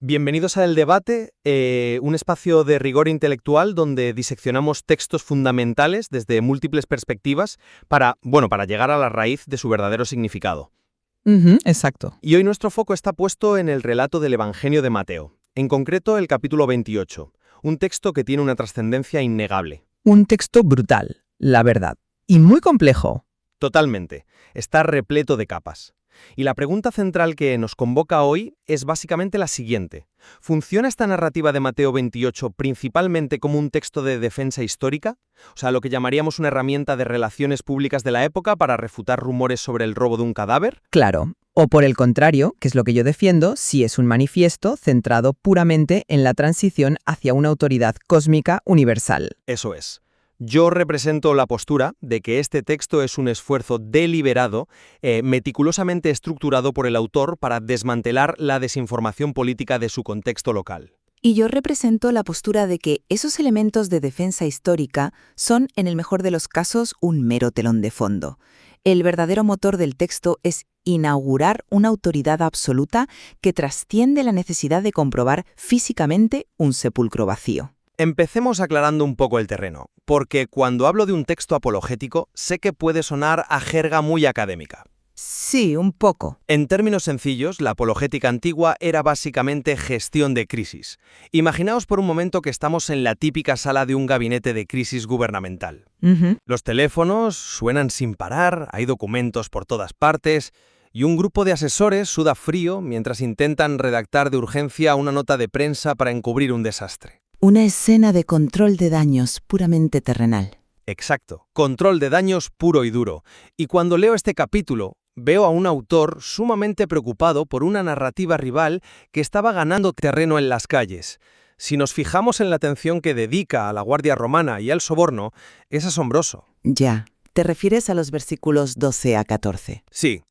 Bienvenidos a El Debate, un espacio de rigor intelectual donde diseccionamos textos fundamentales desde múltiples perspectivas para llegar a la raíz de su verdadero significado. Exacto. Y hoy nuestro foco está puesto en el relato del Evangelio de Mateo, en concreto el capítulo 28, un texto que tiene una trascendencia innegable. Un texto brutal, la verdad. Y muy complejo. Totalmente, está repleto de capas. Y la pregunta central que nos convoca hoy es básicamente la siguiente. ¿Funciona esta narrativa de Mateo 28 principalmente como un texto de defensa histórica? O sea, lo que llamaríamos una herramienta de relaciones públicas de la época para refutar rumores sobre el robo de un cadáver. Claro. O por el contrario, que es lo que yo defiendo, si es un manifiesto centrado puramente en la transición hacia una autoridad cósmica universal. Eso es. Yo represento la postura de que este texto es un esfuerzo deliberado, meticulosamente estructurado por el autor para desmantelar la desinformación política de su contexto local. Y yo represento la postura de que esos elementos de defensa histórica son, en el mejor de los casos, un mero telón de fondo. El verdadero motor del texto es inaugurar una autoridad absoluta que trasciende la necesidad de comprobar físicamente un sepulcro vacío. Empecemos aclarando un poco el terreno, porque cuando hablo de un texto apologético, sé que puede sonar a jerga muy académica. Sí, un poco. En términos sencillos, la apologética antigua era básicamente gestión de crisis. Imaginaos por un momento que estamos en la típica sala de un gabinete de crisis gubernamental. Los teléfonos suenan sin parar, hay documentos por todas partes, y un grupo de asesores suda frío mientras intentan redactar de urgencia una nota de prensa para encubrir un desastre. Una escena de control de daños puramente terrenal. Exacto, control de daños puro y duro. Y cuando leo este capítulo, veo a un autor sumamente preocupado por una narrativa rival que estaba ganando terreno en las calles. Si nos fijamos en la atención que dedica a la Guardia Romana y al soborno, es asombroso. Ya, ¿te refieres a los versículos 12 a 14? Sí.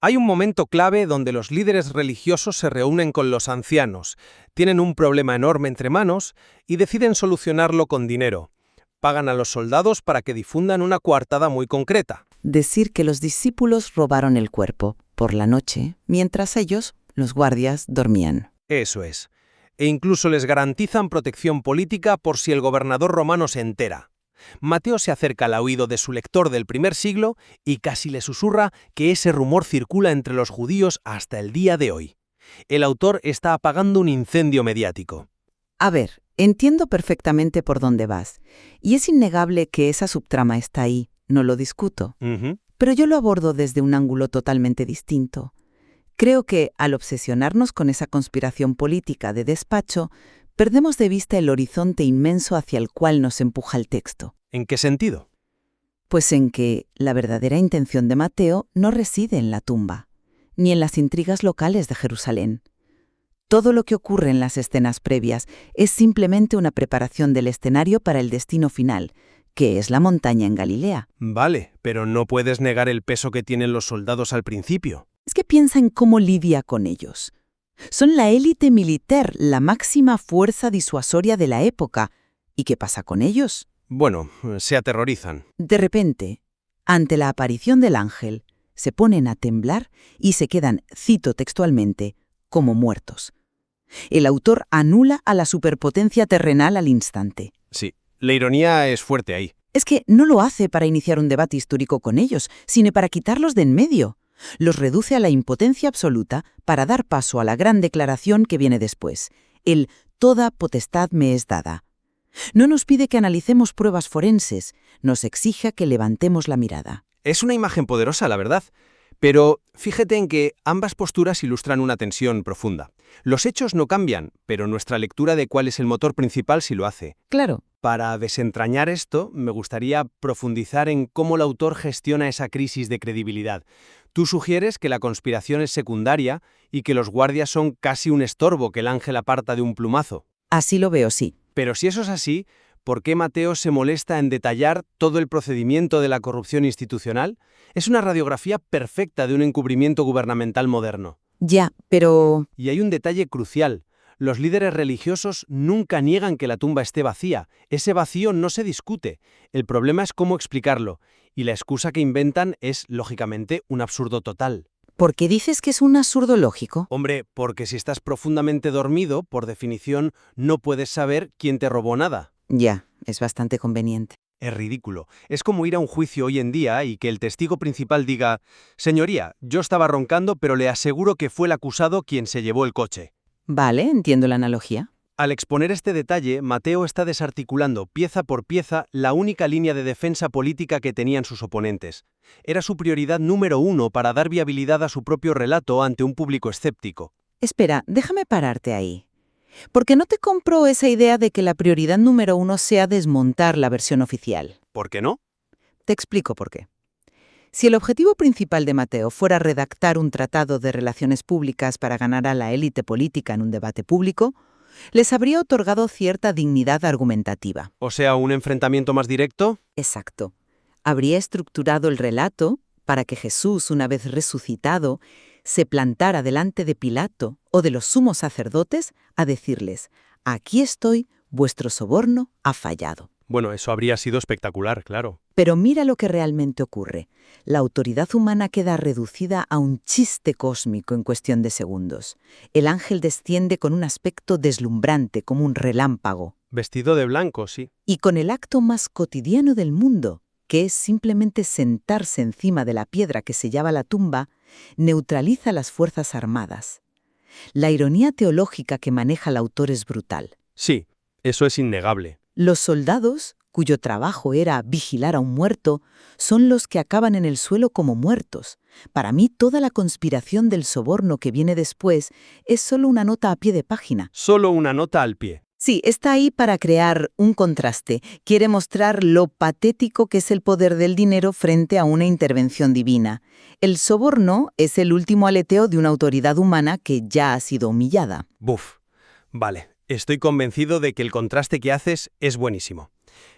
Hay un momento clave donde los líderes religiosos se reúnen con los ancianos, tienen un problema enorme entre manos y deciden solucionarlo con dinero. Pagan a los soldados para que difundan una coartada muy concreta. Decir que los discípulos robaron el cuerpo por la noche, mientras ellos, los guardias, dormían. Eso es. E incluso les garantizan protección política por si el gobernador romano se entera. Mateo se acerca al oído de su lector del primer siglo y casi le susurra que ese rumor circula entre los judíos hasta el día de hoy. El autor está apagando un incendio mediático. A ver, entiendo perfectamente por dónde vas, y es innegable que esa subtrama está ahí, no lo discuto. Pero yo lo abordo desde un ángulo totalmente distinto. Creo que, al obsesionarnos con esa conspiración política de despacho, perdemos de vista el horizonte inmenso hacia el cual nos empuja el texto. ¿En qué sentido? Pues en que la verdadera intención de Mateo no reside en la tumba, ni en las intrigas locales de Jerusalén. Todo lo que ocurre en las escenas previas es simplemente una preparación del escenario para el destino final, que es la montaña en Galilea. Vale, pero no puedes negar el peso que tienen los soldados al principio. Es que piensa en cómo lidia con ellos. Son la élite militar, la máxima fuerza disuasoria de la época. ¿Y qué pasa con ellos? Bueno, se aterrorizan. De repente, ante la aparición del ángel, se ponen a temblar y se quedan, cito textualmente, como muertos. El autor anula a la superpotencia terrenal al instante. Sí, la ironía es fuerte ahí. Es que no lo hace para iniciar un debate histórico con ellos, sino para quitarlos de en medio. Los reduce a la impotencia absoluta para dar paso a la gran declaración que viene después, el «toda potestad me es dada». No nos pide que analicemos pruebas forenses, nos exige que levantemos la mirada. Es una imagen poderosa, la verdad. Pero fíjate en que ambas posturas ilustran una tensión profunda. Los hechos no cambian, pero nuestra lectura de cuál es el motor principal sí lo hace. Claro. Para desentrañar esto, me gustaría profundizar en cómo el autor gestiona esa crisis de credibilidad. Tú sugieres que la conspiración es secundaria y que los guardias son casi un estorbo que el ángel aparta de un plumazo. Así lo veo, sí. Pero si eso es así, ¿por qué Mateo se molesta en detallar todo el procedimiento de la corrupción institucional? Es una radiografía perfecta de un encubrimiento gubernamental moderno. Ya, pero... Y hay un detalle crucial. Los líderes religiosos nunca niegan que la tumba esté vacía. Ese vacío no se discute. El problema es cómo explicarlo. Y la excusa que inventan es, lógicamente, un absurdo total. ¿Por qué dices que es un absurdo lógico? Hombre, porque si estás profundamente dormido, por definición, no puedes saber quién te robó nada. Ya, es bastante conveniente. Es ridículo. Es como ir a un juicio hoy en día y que el testigo principal diga: «Señoría, yo estaba roncando, pero le aseguro que fue el acusado quien se llevó el coche». Vale, entiendo la analogía. Al exponer este detalle, Mateo está desarticulando pieza por pieza la única línea de defensa política que tenían sus oponentes. Era su prioridad número 1 para dar viabilidad a su propio relato ante un público escéptico. Espera, déjame pararte ahí. Porque no te compro esa idea de que la prioridad número 1 sea desmontar la versión oficial. ¿Por qué no? Te explico por qué. Si el objetivo principal de Mateo fuera redactar un tratado de relaciones públicas para ganar a la élite política en un debate público, les habría otorgado cierta dignidad argumentativa. O sea, un enfrentamiento más directo. Exacto. Habría estructurado el relato para que Jesús, una vez resucitado, se plantara delante de Pilato o de los sumos sacerdotes a decirles: «Aquí estoy, vuestro soborno ha fallado». Bueno, eso habría sido espectacular, claro. Pero mira lo que realmente ocurre. La autoridad humana queda reducida a un chiste cósmico en cuestión de segundos. El ángel desciende con un aspecto deslumbrante, como un relámpago. Vestido de blanco, sí. Y con el acto más cotidiano del mundo, que es simplemente sentarse encima de la piedra que sellaba la tumba, neutraliza las fuerzas armadas. La ironía teológica que maneja el autor es brutal. Sí, eso es innegable. Los soldados, cuyo trabajo era vigilar a un muerto, son los que acaban en el suelo como muertos. Para mí, toda la conspiración del soborno que viene después es solo una nota a pie de página. Solo una nota al pie. Sí, está ahí para crear un contraste. Quiere mostrar lo patético que es el poder del dinero frente a una intervención divina. El soborno es el último aleteo de una autoridad humana que ya ha sido humillada. Buf. Vale, estoy convencido de que el contraste que haces es buenísimo.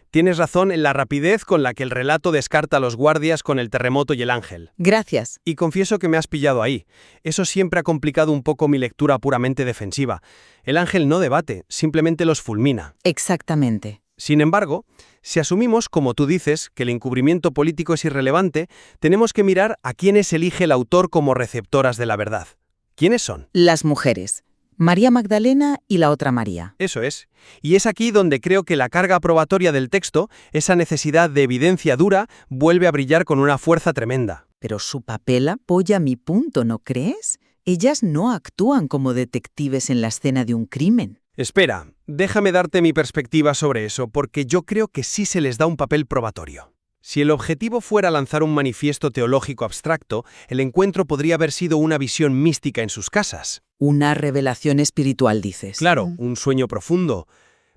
Tienes razón en la rapidez con la que el relato descarta a los guardias con el terremoto y el ángel. Gracias. Y confieso que me has pillado ahí. Eso siempre ha complicado un poco mi lectura puramente defensiva. El ángel no debate, simplemente los fulmina. Exactamente. Sin embargo, si asumimos, como tú dices, que el encubrimiento político es irrelevante, tenemos que mirar a quiénes elige el autor como receptoras de la verdad. ¿Quiénes son? Las mujeres. María Magdalena y la otra María. Eso es. Y es aquí donde creo que la carga probatoria del texto, esa necesidad de evidencia dura, vuelve a brillar con una fuerza tremenda. Pero su papel apoya mi punto, ¿no crees? Ellas no actúan como detectives en la escena de un crimen. Espera, déjame darte mi perspectiva sobre eso, porque yo creo que sí se les da un papel probatorio. Si el objetivo fuera lanzar un manifiesto teológico abstracto, el encuentro podría haber sido una visión mística en sus casas. Una revelación espiritual, dices. Claro, un sueño profundo.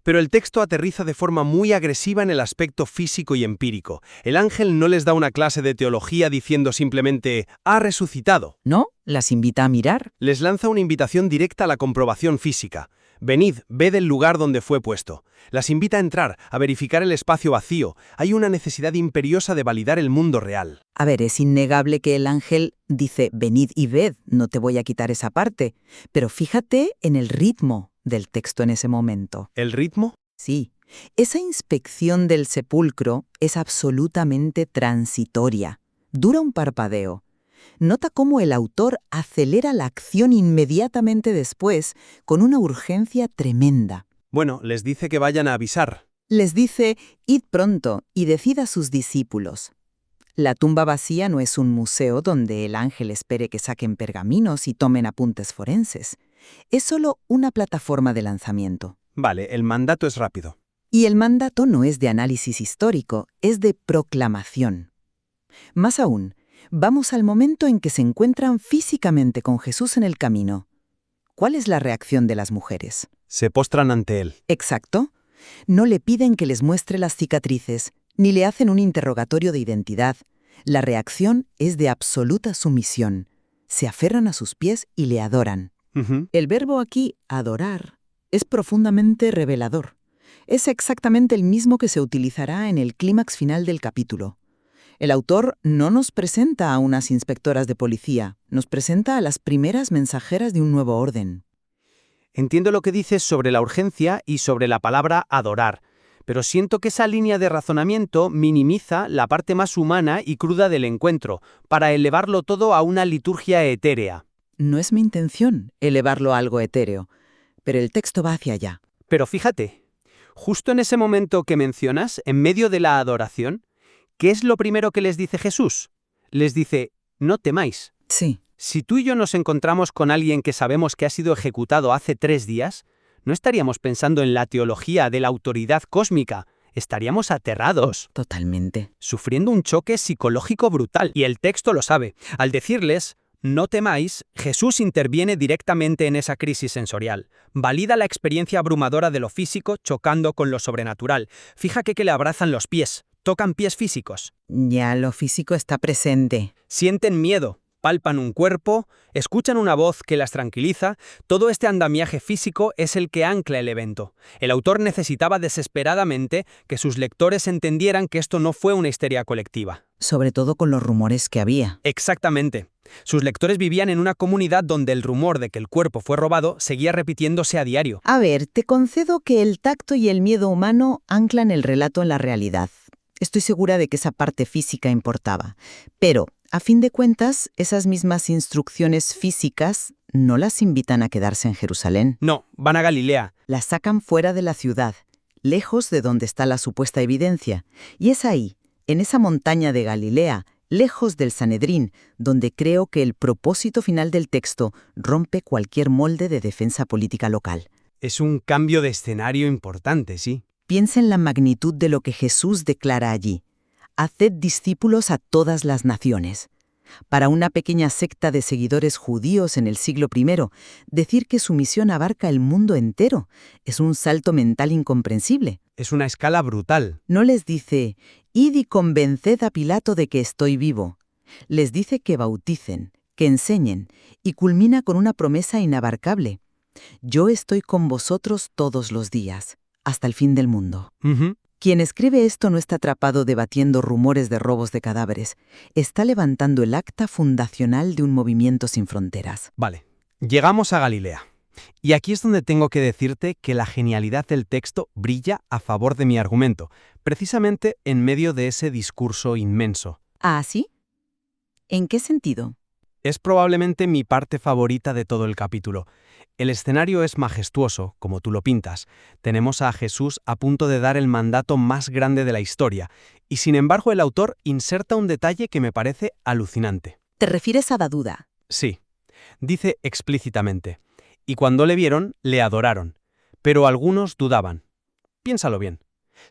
Pero el texto aterriza de forma muy agresiva en el aspecto físico y empírico. El ángel no les da una clase de teología diciendo simplemente «ha resucitado». ¿No? Las invita a mirar. Les lanza una invitación directa a la comprobación física. Venid, ved el lugar donde fue puesto. Las invita a entrar, a verificar el espacio vacío. Hay una necesidad imperiosa de validar el mundo real. A ver, es innegable que el ángel dice venid y ved, no te voy a quitar esa parte. Pero fíjate en el ritmo del texto en ese momento. ¿El ritmo? Sí, esa inspección del sepulcro es absolutamente transitoria. Dura un parpadeo. Nota cómo el autor acelera la acción inmediatamente después con una urgencia tremenda. Bueno, les dice que vayan a avisar. Les dice, id pronto y decid a sus discípulos. La tumba vacía no es un museo donde el ángel espere que saquen pergaminos y tomen apuntes forenses. Es solo una plataforma de lanzamiento. Vale, el mandato es rápido. Y el mandato no es de análisis histórico, es de proclamación. Más aún, vamos al momento en que se encuentran físicamente con Jesús en el camino. ¿Cuál es la reacción de las mujeres? Se postran ante él. Exacto. No le piden que les muestre las cicatrices, ni le hacen un interrogatorio de identidad. La reacción es de absoluta sumisión. Se aferran a sus pies y le adoran. El verbo aquí, adorar, es profundamente revelador. Es exactamente el mismo que se utilizará en el clímax final del capítulo. El autor no nos presenta a unas inspectoras de policía, nos presenta a las primeras mensajeras de un nuevo orden. Entiendo lo que dices sobre la urgencia y sobre la palabra adorar, pero siento que esa línea de razonamiento minimiza la parte más humana y cruda del encuentro, para elevarlo todo a una liturgia etérea. No es mi intención elevarlo a algo etéreo, pero el texto va hacia allá. Pero fíjate, justo en ese momento que mencionas, en medio de la adoración, ¿qué es lo primero que les dice Jesús? Les dice, no temáis. Sí. Si tú y yo nos encontramos con alguien que sabemos que ha sido ejecutado hace 3 días, no estaríamos pensando en la teología de la autoridad cósmica, estaríamos aterrados, Totalmente. sufriendo un choque psicológico brutal. Y el texto lo sabe. Al decirles, no temáis, Jesús interviene directamente en esa crisis sensorial. Valida la experiencia abrumadora de lo físico chocando con lo sobrenatural. Fíjate que le abrazan los pies, tocan pies físicos. Ya lo físico está presente. Sienten miedo, palpan un cuerpo, escuchan una voz que las tranquiliza. Todo este andamiaje físico es el que ancla el evento. El autor necesitaba desesperadamente que sus lectores entendieran que esto no fue una histeria colectiva. Sobre todo con los rumores que había. Exactamente. Sus lectores vivían en una comunidad donde el rumor de que el cuerpo fue robado seguía repitiéndose a diario. A ver, te concedo que el tacto y el miedo humano anclan el relato en la realidad. Estoy segura de que esa parte física importaba. Pero, a fin de cuentas, esas mismas instrucciones físicas no las invitan a quedarse en Jerusalén. No, van a Galilea. Las sacan fuera de la ciudad, lejos de donde está la supuesta evidencia. Y es ahí, en esa montaña de Galilea, lejos del Sanedrín, donde creo que el propósito final del texto rompe cualquier molde de defensa política local. Es un cambio de escenario importante, sí. Piensa en la magnitud de lo que Jesús declara allí. Haced discípulos a todas las naciones. Para una pequeña secta de seguidores judíos en el siglo I, decir que su misión abarca el mundo entero es un salto mental incomprensible. Es una escala brutal. No les dice, id y convenced a Pilato de que estoy vivo. Les dice que bauticen, que enseñen, y culmina con una promesa inabarcable. Yo estoy con vosotros todos los días, hasta el fin del mundo. Quien escribe esto no está atrapado debatiendo rumores de robos de cadáveres. Está levantando el acta fundacional de un movimiento sin fronteras. Vale, llegamos a Galilea. Y aquí es donde tengo que decirte que la genialidad del texto brilla a favor de mi argumento, precisamente en medio de ese discurso inmenso. ¿Ah, sí? ¿En qué sentido? Es probablemente mi parte favorita de todo el capítulo. El escenario es majestuoso, como tú lo pintas. Tenemos a Jesús a punto de dar el mandato más grande de la historia, y sin embargo el autor inserta un detalle que me parece alucinante. ¿Te refieres a la duda? Sí, dice explícitamente, y cuando le vieron, le adoraron, pero algunos dudaban. Piénsalo bien.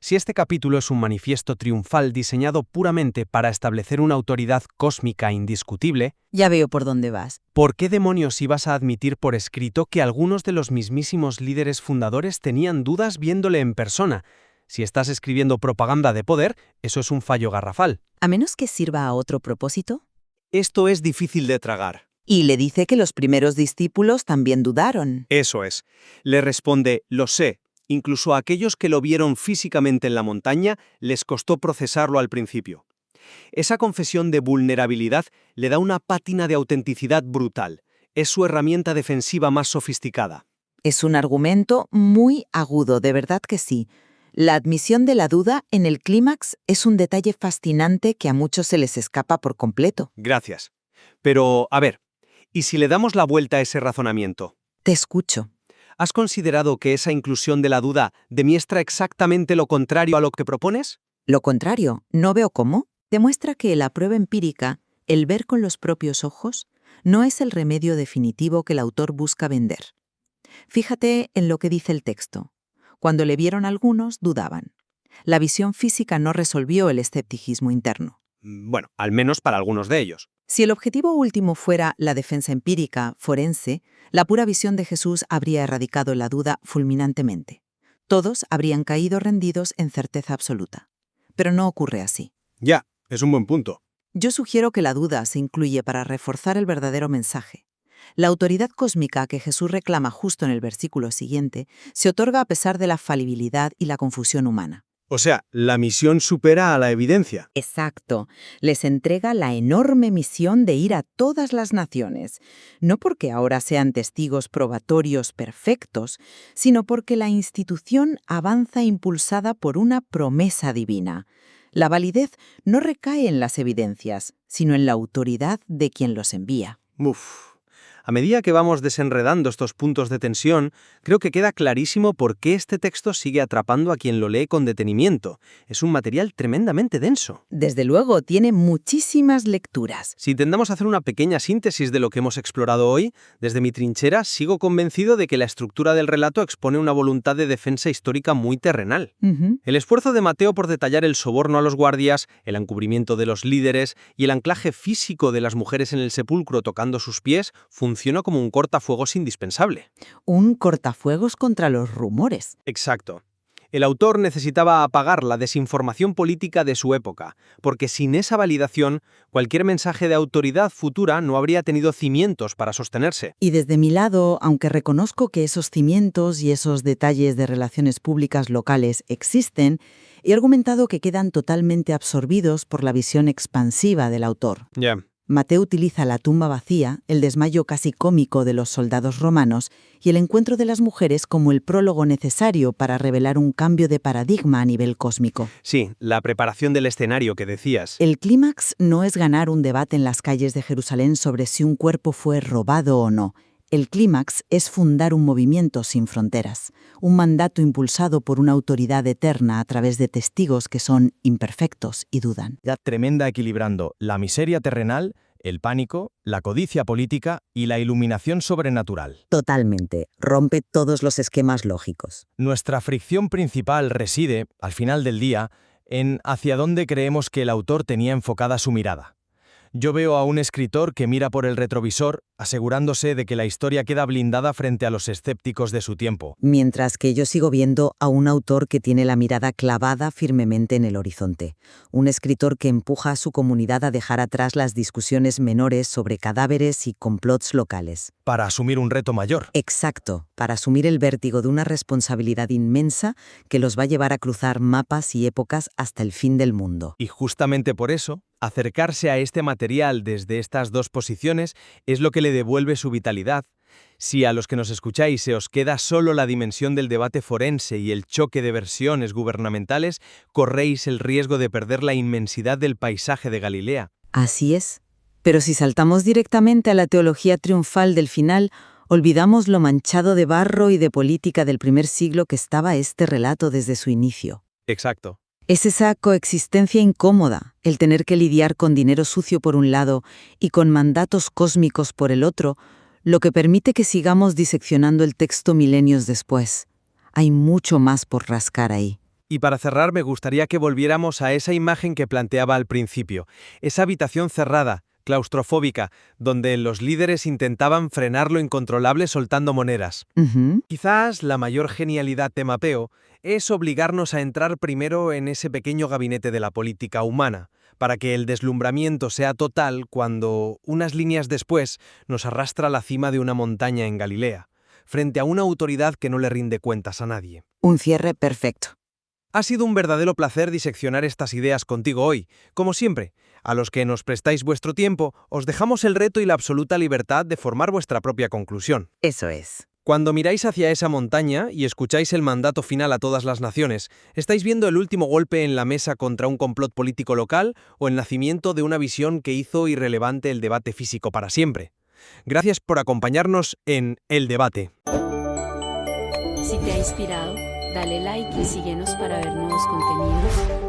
Si este capítulo es un manifiesto triunfal diseñado puramente para establecer una autoridad cósmica indiscutible, Ya veo por dónde vas. ¿por qué demonios ibas a admitir por escrito que algunos de los mismísimos líderes fundadores tenían dudas viéndole en persona? Si estás escribiendo propaganda de poder, eso es un fallo garrafal. A menos que sirva a otro propósito. Esto es difícil de tragar. Y le dice que los primeros discípulos también dudaron. Eso es. Le responde, lo sé. Incluso a aquellos que lo vieron físicamente en la montaña, les costó procesarlo al principio. Esa confesión de vulnerabilidad le da una pátina de autenticidad brutal. Es su herramienta defensiva más sofisticada. Es un argumento muy agudo, de verdad que sí. La admisión de la duda en el clímax es un detalle fascinante que a muchos se les escapa por completo. Gracias. Pero, a ver, ¿y si le damos la vuelta a ese razonamiento? Te escucho. ¿Has considerado que esa inclusión de la duda demuestra exactamente lo contrario a lo que propones? Lo contrario, no veo cómo. Demuestra que la prueba empírica, el ver con los propios ojos, no es el remedio definitivo que el autor busca vender. Fíjate en lo que dice el texto. Cuando le vieron algunos, dudaban. La visión física no resolvió el escepticismo interno. Bueno, al menos para algunos de ellos. Si el objetivo último fuera la defensa empírica, forense, la pura visión de Jesús habría erradicado la duda fulminantemente. Todos habrían caído rendidos en certeza absoluta. Pero no ocurre así. Ya, es un buen punto. Yo sugiero que la duda se incluye para reforzar el verdadero mensaje. La autoridad cósmica que Jesús reclama justo en el versículo siguiente se otorga a pesar de la falibilidad y la confusión humana. O sea, la misión supera a la evidencia. Exacto. Les entrega la enorme misión de ir a todas las naciones, no porque ahora sean testigos probatorios perfectos, sino porque la institución avanza impulsada por una promesa divina. La validez no recae en las evidencias, sino en la autoridad de quien los envía. Uf. A medida que vamos desenredando estos puntos de tensión, creo que queda clarísimo por qué este texto sigue atrapando a quien lo lee con detenimiento. Es un material tremendamente denso. Desde luego, tiene muchísimas lecturas. Si intentamos hacer una pequeña síntesis de lo que hemos explorado hoy, desde mi trinchera sigo convencido de que la estructura del relato expone una voluntad de defensa histórica muy terrenal. El esfuerzo de Mateo por detallar el soborno a los guardias, el encubrimiento de los líderes y el anclaje físico de las mujeres en el sepulcro tocando sus pies funciona como un cortafuegos indispensable. Un cortafuegos contra los rumores. Exacto. El autor necesitaba apagar la desinformación política de su época, porque sin esa validación, cualquier mensaje de autoridad futura no habría tenido cimientos para sostenerse. Y desde mi lado, aunque reconozco que esos cimientos y esos detalles de relaciones públicas locales existen, he argumentado que quedan totalmente absorbidos por la visión expansiva del autor. Ya. Mateo utiliza la tumba vacía, el desmayo casi cómico de los soldados romanos y el encuentro de las mujeres como el prólogo necesario para revelar un cambio de paradigma a nivel cósmico. Sí, la preparación del escenario que decías. El clímax no es ganar un debate en las calles de Jerusalén sobre si un cuerpo fue robado o no. El clímax es fundar un movimiento sin fronteras, un mandato impulsado por una autoridad eterna a través de testigos que son imperfectos y dudan. Tremenda equilibrando la miseria terrenal, el pánico, la codicia política y la iluminación sobrenatural. Totalmente. Rompe todos los esquemas lógicos. Nuestra fricción principal reside, al final del día, en hacia dónde creemos que el autor tenía enfocada su mirada. Yo veo a un escritor que mira por el retrovisor, asegurándose de que la historia queda blindada frente a los escépticos de su tiempo. Mientras que yo sigo viendo a un autor que tiene la mirada clavada firmemente en el horizonte. Un escritor que empuja a su comunidad a dejar atrás las discusiones menores sobre cadáveres y complots locales. Para asumir un reto mayor. Exacto, para asumir el vértigo de una responsabilidad inmensa que los va a llevar a cruzar mapas y épocas hasta el fin del mundo. Y justamente por eso, acercarse a este material desde estas dos posiciones es lo que le devuelve su vitalidad. Si a los que nos escucháis se os queda solo la dimensión del debate forense y el choque de versiones gubernamentales, corréis el riesgo de perder la inmensidad del paisaje de Galilea. Así es. Pero si saltamos directamente a la teología triunfal del final, olvidamos lo manchado de barro y de política del primer siglo que estaba este relato desde su inicio. Exacto. Es esa coexistencia incómoda, el tener que lidiar con dinero sucio por un lado y con mandatos cósmicos por el otro, lo que permite que sigamos diseccionando el texto milenios después. Hay mucho más por rascar ahí. Y para cerrar, me gustaría que volviéramos a esa imagen que planteaba al principio, esa habitación cerrada, claustrofóbica, donde los líderes intentaban frenar lo incontrolable soltando monedas. Quizás la mayor genialidad de Mateo es obligarnos a entrar primero en ese pequeño gabinete de la política humana, para que el deslumbramiento sea total cuando, unas líneas después, nos arrastra a la cima de una montaña en Galilea, frente a una autoridad que no le rinde cuentas a nadie. Un cierre perfecto. Ha sido un verdadero placer diseccionar estas ideas contigo hoy. Como siempre, a los que nos prestáis vuestro tiempo, os dejamos el reto y la absoluta libertad de formar vuestra propia conclusión. Eso es. Cuando miráis hacia esa montaña y escucháis el mandato final a todas las naciones, ¿estáis viendo el último golpe en la mesa contra un complot político local o el nacimiento de una visión que hizo irrelevante el debate físico para siempre? Gracias por acompañarnos en El Debate. Si te ha inspirado, dale like y síguenos para ver nuevos contenidos.